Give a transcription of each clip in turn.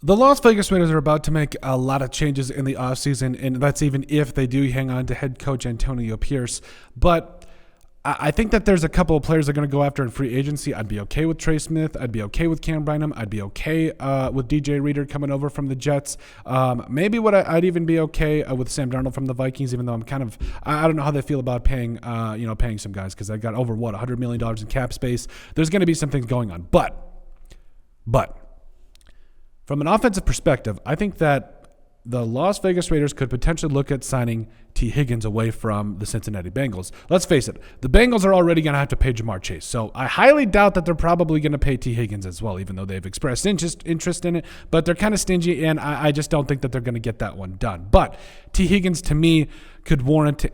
The Las Vegas Raiders are about to make a lot of changes in the offseason, and that's even if they do hang on to head coach Antonio Pierce. But I think that there's a couple of players they're going to go after in free agency. I'd be okay with Trey Smith. I'd be okay with Cam Bynum. I'd be okay with DJ Reader coming over from the Jets. Maybe I'd even be okay with Sam Darnold from the Vikings, even though I don't know how they feel about paying some guys because they got over $100 million in cap space. There's going to be some things going on, but from an offensive perspective, I think that the Las Vegas Raiders could potentially look at signing T. Higgins away from the Cincinnati Bengals. Let's face it, the Bengals are already going to have to pay Jamar Chase, so I highly doubt that they're probably going to pay T. Higgins as well, even though they've expressed interest in it, but they're kind of stingy, and I just don't think that they're going to get that one done. But T. Higgins, to me, could warrant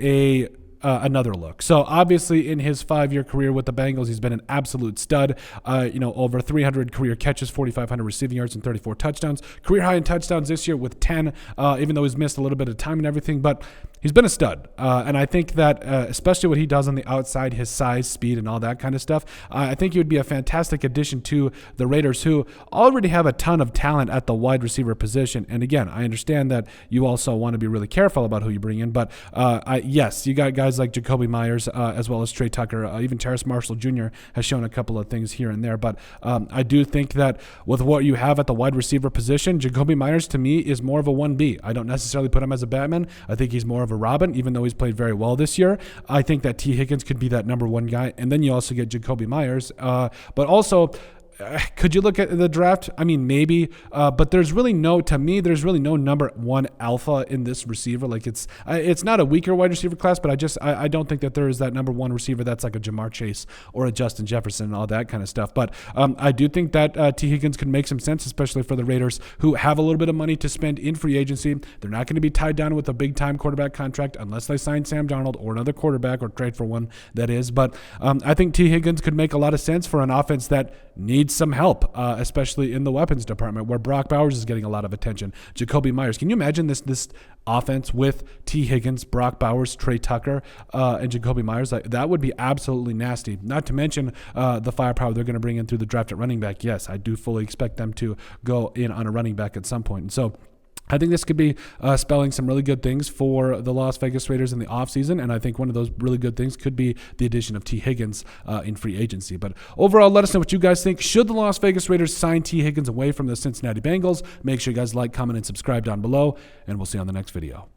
another look. So obviously in his 5-year career with the Bengals, he's been an absolute stud. Over 300 career catches, 4,500 receiving yards, and 34 touchdowns. Career high in touchdowns this year with 10, even though he's missed a little bit of time and everything. But he's been a stud. And I think that especially what he does on the outside, his size, speed, and all that kind of stuff, I think he would be a fantastic addition to the Raiders, who already have a ton of talent at the wide receiver position. And again, I understand that you also want to be really careful about who you bring in. But yes, you got guys like Jacoby Myers, as well as Trey Tucker. Even Terrace Marshall Jr. has shown a couple of things here and there. But I do think that with what you have at the wide receiver position, Jacoby Myers to me is more of a 1B. I don't necessarily put him as a Batman. I think he's more of a Robin, even though he's played very well this year. I think that T. Higgins could be that number 1 guy. And then you also get Jacoby Myers. But also, could you look at the draft? I mean, maybe, but there's really no number 1 alpha in this receiver. Like it's not a weaker wide receiver class, but I don't think that there is that number 1 receiver that's like a Jamar Chase or a Justin Jefferson and all that kind of stuff. But I do think that T. Higgins could make some sense, especially for the Raiders, who have a little bit of money to spend in free agency. They're not going to be tied down with a big time quarterback contract unless they sign Sam Darnold or another quarterback or trade for one, that is. But I think T. Higgins could make a lot of sense for an offense that needs some help, especially in the weapons department where Brock Bowers is getting a lot of attention. Jacoby Myers. Can you imagine this offense with T. Higgins, Brock Bowers, Trey Tucker, and Jacoby Myers? That would be absolutely nasty. Not to mention the firepower they're going to bring in through the draft at running back. Yes, I do fully expect them to go in on a running back at some point. And so I think this could be spelling some really good things for the Las Vegas Raiders in the offseason, and I think one of those really good things could be the addition of T. Higgins in free agency. But overall, let us know what you guys think. Should the Las Vegas Raiders sign T. Higgins away from the Cincinnati Bengals? Make sure you guys like, comment, and subscribe down below, and we'll see you on the next video.